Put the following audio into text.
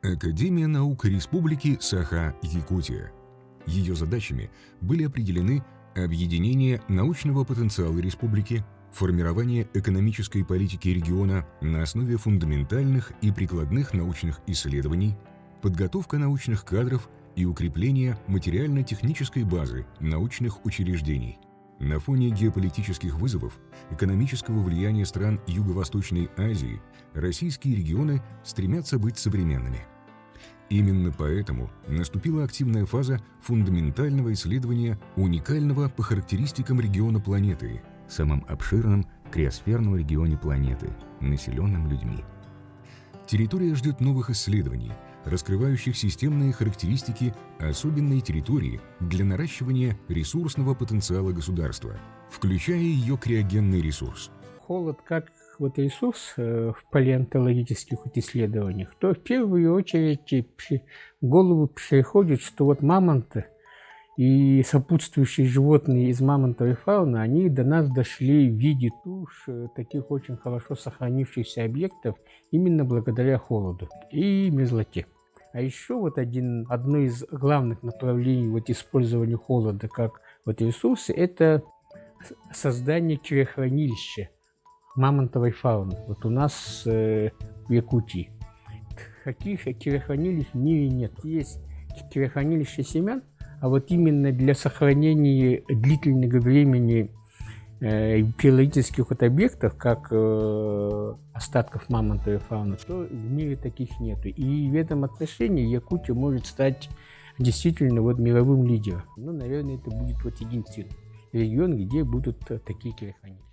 Академия наук Республики Саха-Якутия. Ее задачами были определены объединение научного потенциала республики, формирование экономической политики региона на основе фундаментальных и прикладных научных исследований, подготовка научных кадров и укрепление материально-технической базы научных учреждений. На фоне геополитических вызовов, экономического влияния стран Юго-Восточной Азии, российские регионы стремятся быть современными. Именно поэтому наступила активная фаза фундаментального исследования уникального по характеристикам региона планеты, самом обширном криосферном регионе планеты, населенном людьми. Территория ждет новых исследований, раскрывающих системные характеристики особенной территории для наращивания ресурсного потенциала государства, включая ее криогенный ресурс. Холод как ресурс в палеонтологических исследованиях, то в первую очередь в голову приходит, что мамонты и сопутствующие животные из мамонтовой фауны, они до нас дошли в виде туш, таких очень хорошо сохранившихся объектов, именно благодаря холоду и мерзлоте. А еще одно из главных направлений использования холода как ресурса – это создание криохранилища мамонтовой фауны. У нас в Якутии. Таких криохранилищ в мире нет. Есть криохранилище семян, а именно для сохранения длительного времени биологических объектов, как остатков мамонтовой фауны, то в мире таких нет. И в этом отношении Якутия может стать действительно мировым лидером. Наверное, это будет единственный регион, где будут такие криохранилища.